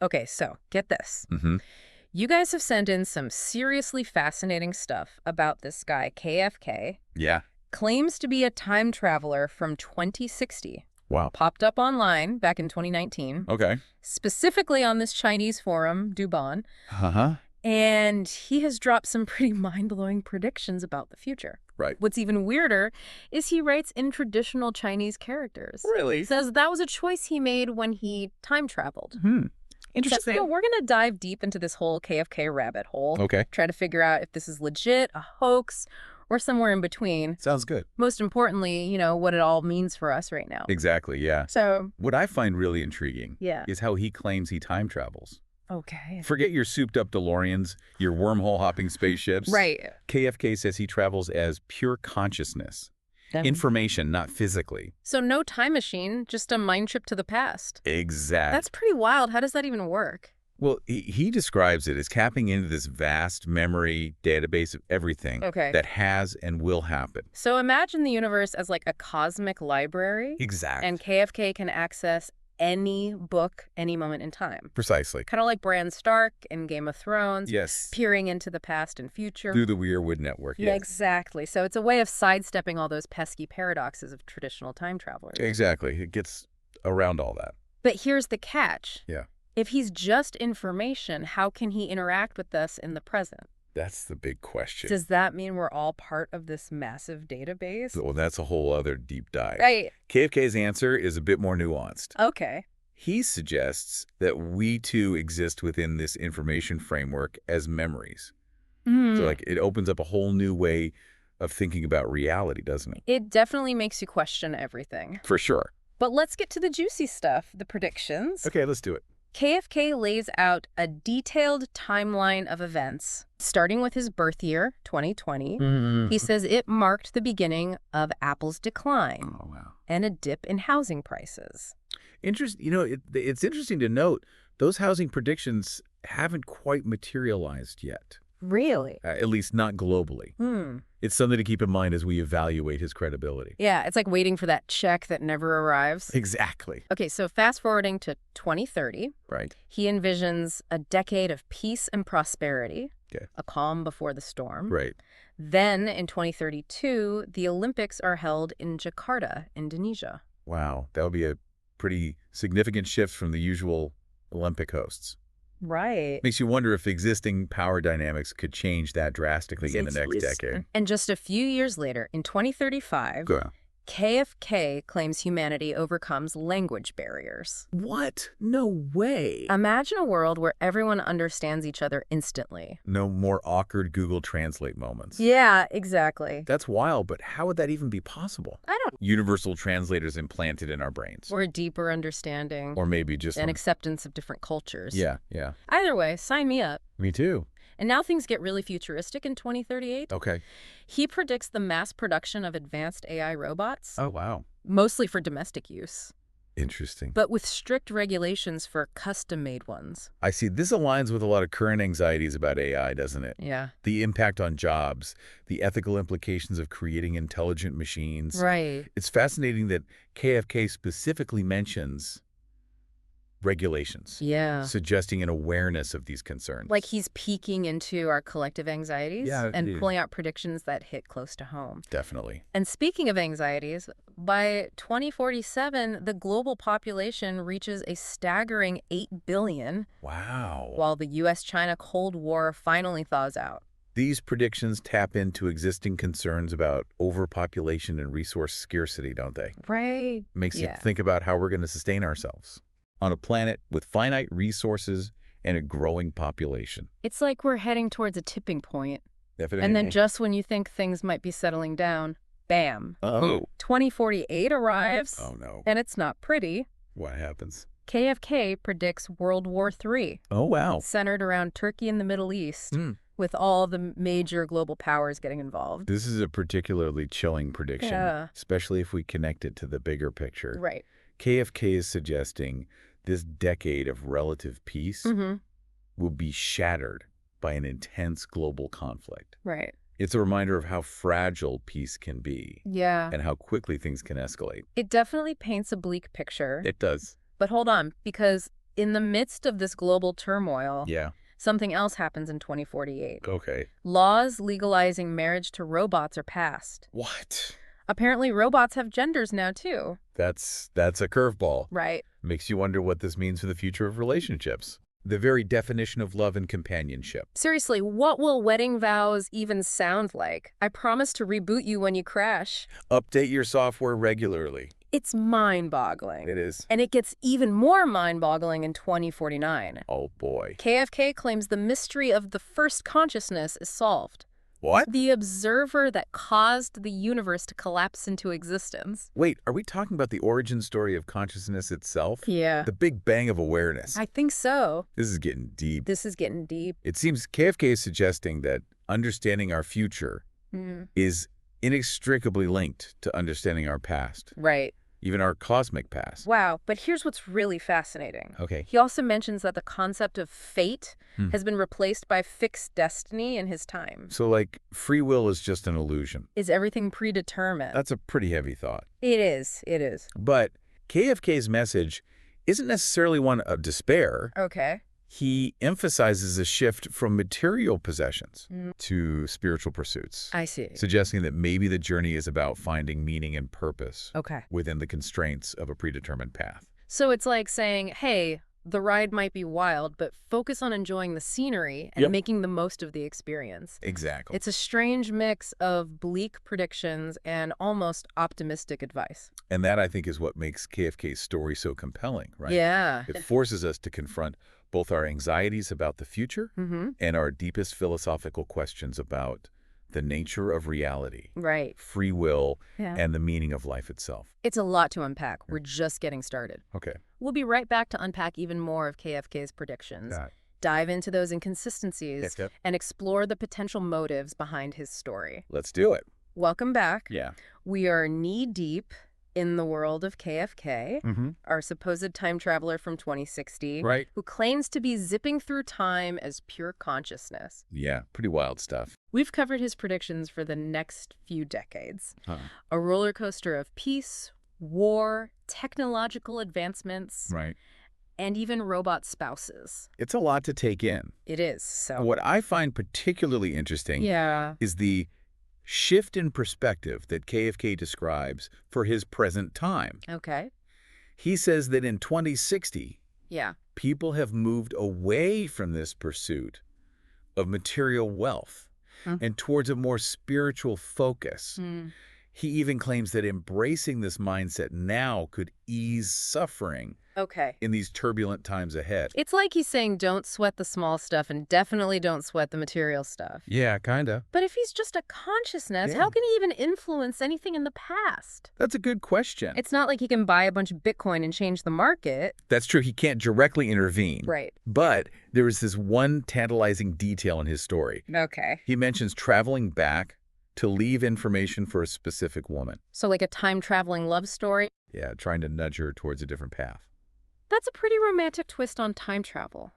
Okay, so get this. Mm-hmm. You guys have sent in some seriously fascinating stuff about this guy, KFK. Yeah. Claims to be a time traveler from 2060. Wow. Popped up online back in 2019, Okay. specifically on this Chinese forum, Dubon. Uh-huh. And he has dropped some pretty mind-blowing predictions about the future. Right. What's even weirder is he writes in traditional Chinese characters. Really? Says that was a choice he made when he time traveled. Interesting. So we're going to dive deep into this whole KFK rabbit hole. Okay. Try to figure out if this is legit, a hoax, or somewhere in between. Sounds good. Most importantly, what it all means for us right now. Exactly, yeah. So, What I find really intriguing yeah. is how he claims he time travels. Okay. Forget your souped-up DeLoreans, your wormhole-hopping spaceships. Right. KFK says he travels as pure consciousness. Information, not physically. So no time machine, just a mind trip to the past. Exactly. That's pretty wild. How does that even work? Well, he describes it as tapping into this vast memory database of everything that has and will happen. So imagine the universe as like a cosmic library. Exactly. And KFK can access any book, any moment in time. Precisely. Kind of like Bran Stark in Game of Thrones. Yes. Peering into the past and future. Through the Weirwood Network, Yeah, exactly. So it's a way of sidestepping all those pesky paradoxes of traditional time travelers. Exactly. It gets around all that. But here's the catch. Yeah. If he's just information, how can he interact with us in the present? That's the big question. Does that mean we're all part of this massive database? Well, that's a whole other deep dive. Right. KFK's answer is a bit more nuanced. Okay. He suggests that we too exist within this information framework as memories. So like it opens up a whole new way of thinking about reality, doesn't it? It definitely makes you question everything. For sure. But let's get to the juicy stuff, the predictions. Okay, let's do it. KFK lays out a detailed timeline of events, starting with his birth year, 2020. He says it marked the beginning of Apple's decline and a dip in housing prices. It's interesting to note those housing predictions haven't quite materialized yet. Really? At least not globally. It's something to keep in mind as we evaluate his credibility. Yeah, it's like waiting for that check that never arrives. Exactly. Okay, so fast forwarding to 2030. Right. He envisions a decade of peace and prosperity, Okay. a calm before the storm. Right. Then in 2032, the Olympics are held in Jakarta, Indonesia. Wow, that would be a pretty significant shift from the usual Olympic hosts. Right. Makes you wonder if existing power dynamics could change that drastically in the next decade. And just a few years later, in 2035, KFK claims humanity overcomes language barriers. What? No way. Imagine a world where everyone understands each other instantly. No more awkward Google Translate moments. Yeah, exactly. That's wild, but how would that even be possible? I don't know. Universal translators implanted in our brains. Or a deeper understanding. Or maybe just an acceptance of different cultures. Yeah. Either way, sign me up. Me too. And now things get really futuristic in 2038. Okay. He predicts the mass production of advanced AI robots. Oh, wow. Mostly for domestic use. Interesting. But with strict regulations for custom-made ones. I see. This aligns with a lot of current anxieties about AI, doesn't it? Yeah. The impact on jobs, the ethical implications of creating intelligent machines. Right. It's fascinating that KFK specifically mentions regulations. Yeah. Suggesting an awareness of these concerns. Like he's peeking into our collective anxieties and pulling out predictions that hit close to home. Definitely. And speaking of anxieties, by 2047, the global population reaches a staggering 8 billion. Wow. While the U.S.-China Cold War finally thaws out. These predictions tap into existing concerns about overpopulation and resource scarcity, don't they? Right. Makes you think about how we're going to sustain ourselves on a planet with finite resources and a growing population. It's like we're heading towards a tipping point. Definitely. And then just when you think things might be settling down, bam. 2048 arrives. Oh, no. And it's not pretty. What happens? KFK predicts World War III. Oh, wow. Centered around Turkey and the Middle East, with all the major global powers getting involved. This is a particularly chilling prediction, especially if we connect it to the bigger picture. Right. KFK is suggesting this decade of relative peace will be shattered by an intense global conflict. Right. It's a reminder of how fragile peace can be. Yeah. And how quickly things can escalate. It definitely paints a bleak picture. It does. But hold on, because in the midst of this global turmoil, Yeah. something else happens in 2048. Okay. Laws legalizing marriage to robots are passed. What? Apparently, robots have genders now, too. That's a curveball. Right. Makes you wonder what this means for the future of relationships. The very definition of love and companionship. Seriously, what will wedding vows even sound like? I promise to reboot you when you crash. Update your software regularly. It's mind-boggling. It is. And it gets even more mind-boggling in 2049. Oh, boy. KFK claims the mystery of the first consciousness is solved. What? The observer that caused the universe to collapse into existence. Wait, are we talking about the origin story of consciousness itself? Yeah. The Big Bang of awareness. I think so. This is getting deep. This is getting deep. It seems KFK is suggesting that understanding our future is inextricably linked to understanding our past, Right. even our cosmic past. Wow, but here's what's really fascinating. Okay. He also mentions that the concept of fate has been replaced by fixed destiny in his time. So, like, free will is just an illusion. Is everything predetermined? That's a pretty heavy thought. It is. It is. But KFK's message isn't necessarily one of despair. Okay. He emphasizes a shift from material possessions to spiritual pursuits, I see. suggesting that maybe the journey is about finding meaning and purpose Okay. within the constraints of a predetermined path. So it's like saying, hey, the ride might be wild, but focus on enjoying the scenery and Yep. making the most of the experience. Exactly. It's a strange mix of bleak predictions and almost optimistic advice. And that, I think, is what makes KFK's story so compelling, right? Yeah. It forces us to confront both our anxieties about the future and our deepest philosophical questions about the nature of reality, Right. free will, Yeah. and the meaning of life itself. It's a lot to unpack. We're just getting started. Okay. We'll be right back to unpack even more of KFK's predictions, dive into those inconsistencies, Yep. and explore the potential motives behind his story. Let's do it. Welcome back. Yeah. We are knee-deep in the world of KFK, our supposed time traveler from 2060, Right. who claims to be zipping through time as pure consciousness. Yeah, pretty wild stuff. We've covered his predictions for the next few decades. A roller coaster of peace, war, technological advancements, Right. and even robot spouses. It's a lot to take in. It is, so... What I find particularly interesting is the shift in perspective that KFK describes for his present time. Okay. He says that in 2060, Yeah. people have moved away from this pursuit of material wealth and towards a more spiritual focus. He even claims that embracing this mindset now could ease suffering Okay. in these turbulent times ahead. It's like he's saying don't sweat the small stuff and definitely don't sweat the material stuff. Yeah, kinda. But if he's just a consciousness, Yeah. how can he even influence anything in the past? That's a good question. It's not like he can buy a bunch of Bitcoin and change the market. That's true. He can't directly intervene. Right. But there is this one tantalizing detail in his story. Okay. He mentions traveling back to leave information for a specific woman. So like a time-traveling love story? Yeah, trying to nudge her towards a different path. That's a pretty romantic twist on time travel.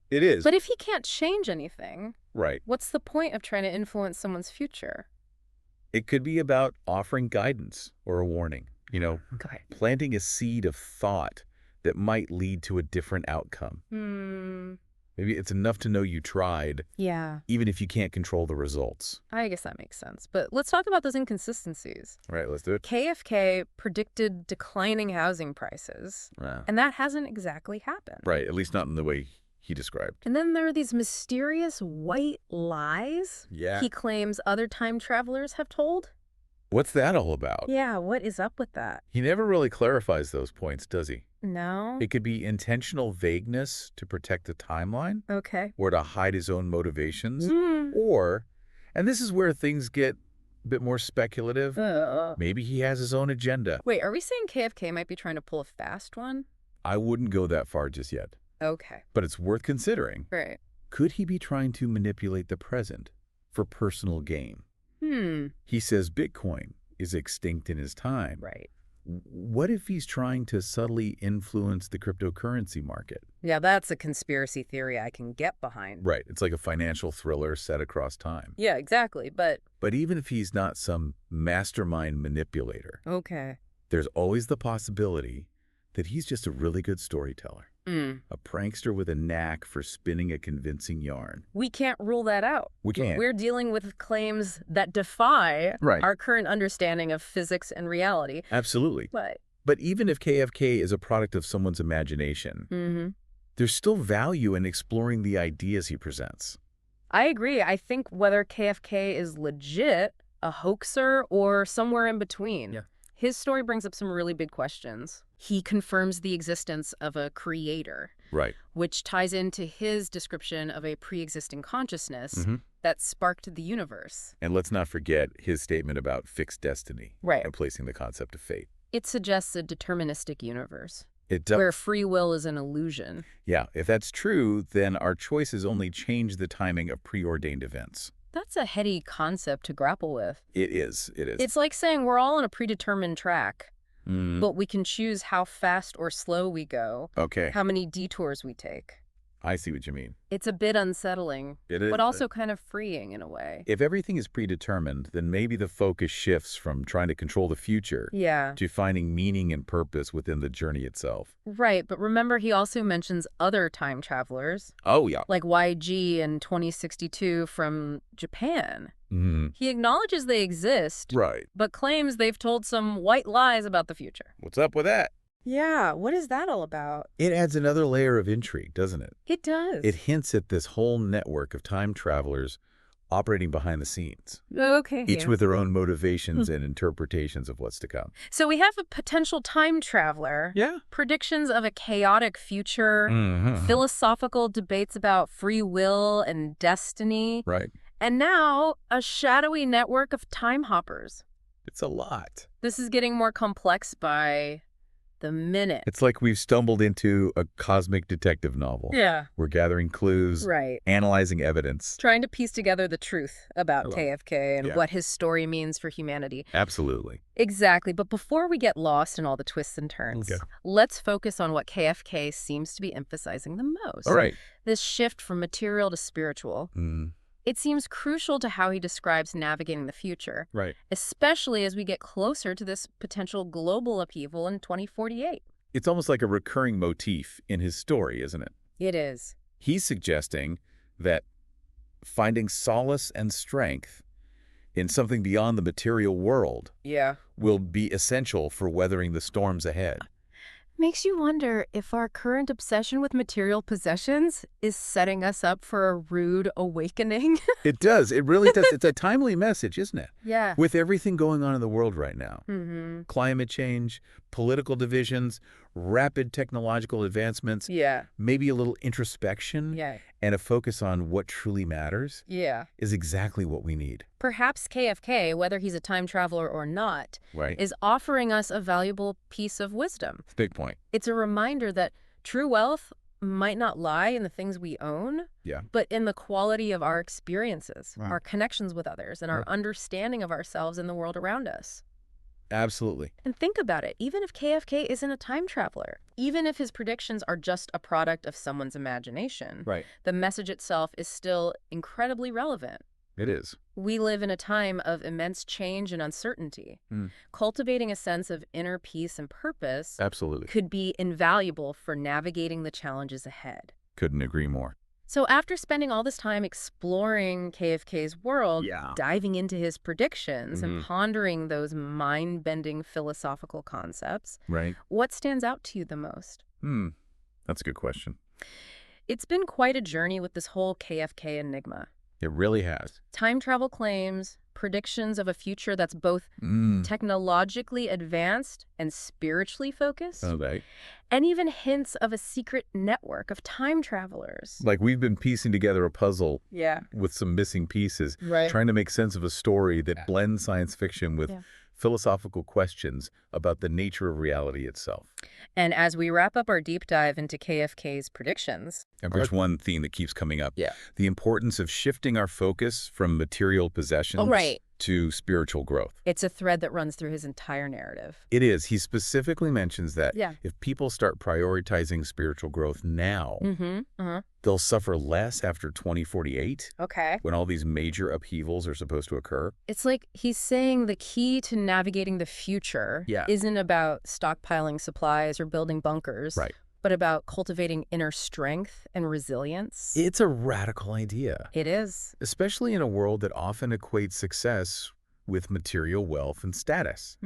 It is. But if he can't change anything, Right. what's the point of trying to influence someone's future? It could be about offering guidance or a warning. You know, Okay. planting a seed of thought that might lead to a different outcome. Maybe it's enough to know you tried, Yeah, even if you can't control the results. I guess that makes sense. But let's talk about those inconsistencies. All right, let's do it. KFK predicted declining housing prices, and that hasn't exactly happened. Right, at least not in the way he described. And then there are these mysterious white lies Yeah. he claims other time travelers have told. What's that all about? Yeah, what is up with that? He never really clarifies those points, does he? No? It could be intentional vagueness to protect the timeline Okay. or to hide his own motivations. Mm. Or, and this is where things get a bit more speculative, maybe he has his own agenda. Wait, are we saying KFK might be trying to pull a fast one? I wouldn't go that far just yet, Okay. but it's worth considering. Right. Could he be trying to manipulate the present for personal gain? He says Bitcoin is extinct in his time. Right. What if he's trying to subtly influence the cryptocurrency market? Yeah, that's a conspiracy theory I can get behind. Right. It's like a financial thriller set across time. Yeah, exactly. But But even if he's not some mastermind manipulator, okay. there's always the possibility that he's just a really good storyteller. A prankster with a knack for spinning a convincing yarn. We can't rule that out. We can't. We're dealing with claims that defy Right. our current understanding of physics and reality. Absolutely. But even if KFK is a product of someone's imagination, there's still value in exploring the ideas he presents. I agree. I think whether KFK is legit, a hoaxer, or somewhere in between, his story brings up some really big questions. He confirms the existence of a creator, Right. which ties into his description of a pre-existing consciousness that sparked the universe. And let's not forget his statement about fixed destiny and placing the concept of fate. It suggests a deterministic universe. It does. Where free will is an illusion. Yeah, if that's true, then our choices only change the timing of preordained events. That's a heady concept to grapple with. It is. It is. It's like saying we're all on a predetermined track, but we can choose how fast or slow we go, how many detours we take. I see what you mean. It's a bit unsettling, It is, but also kind of freeing in a way. If everything is predetermined, then maybe the focus shifts from trying to control the future to finding meaning and purpose within the journey itself. Right, but remember he also mentions other time travelers. Oh, yeah. Like YG in 2062 from Japan. He acknowledges they exist, but claims they've told some white lies about the future. What's up with that? Yeah, what is that all about? It adds another layer of intrigue, doesn't it? It does. It hints at this whole network of time travelers operating behind the scenes. Okay. Each with their own motivations and interpretations of what's to come. So we have a potential time traveler. Yeah. Predictions of a chaotic future. Philosophical debates about free will and destiny. Right. And now a shadowy network of time hoppers. It's a lot. This is getting more complex by the minute. It's like we've stumbled into a cosmic detective novel. Yeah. We're gathering clues, analyzing evidence. Trying to piece together the truth about KFK and what his story means for humanity. Absolutely. Exactly. But before we get lost in all the twists and turns, let's focus on what KFK seems to be emphasizing the most. All right. This shift from material to spiritual. It seems crucial to how he describes navigating the future, especially as we get closer to this potential global upheaval in 2048. It's almost like a recurring motif in his story, isn't it? It is. He's suggesting that finding solace and strength in something beyond the material world will be essential for weathering the storms ahead. Makes you wonder if our current obsession with material possessions is setting us up for a rude awakening. It does. It really does. It's a timely message, isn't it? Yeah. With everything going on in the world right now. Climate change, political divisions, rapid technological advancements. Maybe a little introspection and a focus on what truly matters is exactly what we need. Perhaps KFK, whether he's a time traveler or not, is offering us a valuable piece of wisdom. Big point. It's a reminder that true wealth might not lie in the things we own, but in the quality of our experiences, our connections with others, and our understanding of ourselves and the world around us. Absolutely. And think about it. Even if KFK isn't a time traveler, even if his predictions are just a product of someone's imagination, the message itself is still incredibly relevant. It is. We live in a time of immense change and uncertainty. Cultivating a sense of inner peace and purpose could be invaluable for navigating the challenges ahead. Couldn't agree more. So after spending all this time exploring KFK's world, diving into his predictions and pondering those mind-bending philosophical concepts, what stands out to you the most? That's a good question. It's been quite a journey with this whole KFK enigma. It really has. Time travel claims, predictions of a future that's both technologically advanced and spiritually focused, and even hints of a secret network of time travelers. Like we've been piecing together a puzzle with some missing pieces, trying to make sense of a story that blends science fiction with philosophical questions about the nature of reality itself. And as we wrap up our deep dive into KFK's predictions, and there's one theme that keeps coming up. The importance of shifting our focus from material possessions to spiritual growth. It's a thread that runs through his entire narrative. It is. He specifically mentions that if people start prioritizing spiritual growth now, they'll suffer less after 2048, when all these major upheavals are supposed to occur. It's like he's saying the key to navigating the future isn't about stockpiling supplies or building bunkers, but about cultivating inner strength and resilience. It's a radical idea, It is. especially in a world that often equates success with material wealth and status.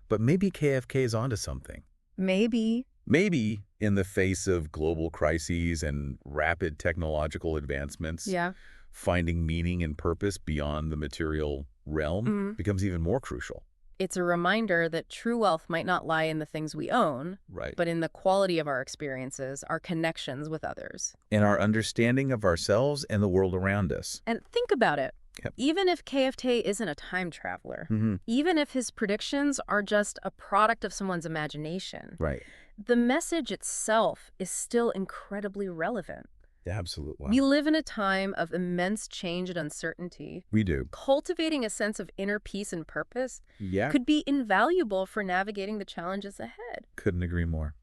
But maybe KFK is onto something. Maybe. Maybe in the face of global crises and rapid technological advancements, Yeah. finding meaning and purpose beyond the material realm becomes even more crucial. It's a reminder that true wealth might not lie in the things we own, Right. but in the quality of our experiences, our connections with others. And our understanding of ourselves and the world around us. And think about it. Yep. Even if KFK isn't a time traveler, even if his predictions are just a product of someone's imagination, Right. the message itself is still incredibly relevant. Absolutely. We live in a time of immense change and uncertainty. We do. Cultivating a sense of inner peace and purpose Yeah. could be invaluable for navigating the challenges ahead. Couldn't agree more.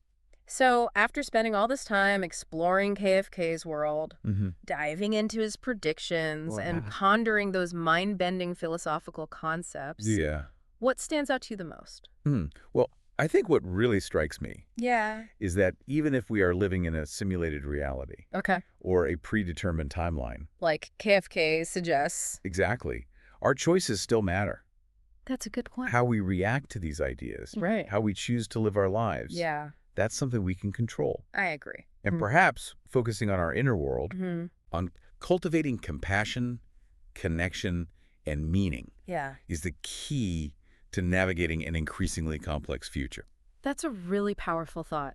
So, after spending all this time exploring KFK's world, diving into his predictions, and pondering those mind-bending philosophical concepts, Yeah. what stands out to you the most? Well, I think what really strikes me Yeah. is that even if we are living in a simulated reality Okay. or a predetermined timeline, Like KFK suggests. exactly, our choices still matter. That's a good point. How we react to these ideas, Right. how we choose to live our lives, Yeah, that's something we can control. I agree. And perhaps focusing on our inner world, on cultivating compassion, connection, and meaning Yeah. is the key to navigating an increasingly complex future. That's a really powerful thought.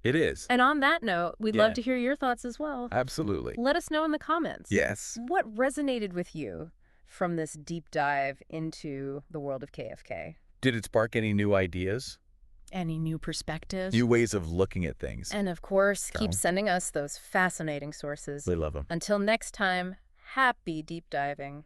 It is. And on that note, we'd Yeah. love to hear your thoughts as well. Absolutely. Let us know in the comments. Yes. What resonated with you from this deep dive into the world of KFK? Did it spark any new ideas? Any new perspectives? New ways of looking at things? And of course, keep Carol? sending us those fascinating sources. We love them. Until next time, happy deep diving.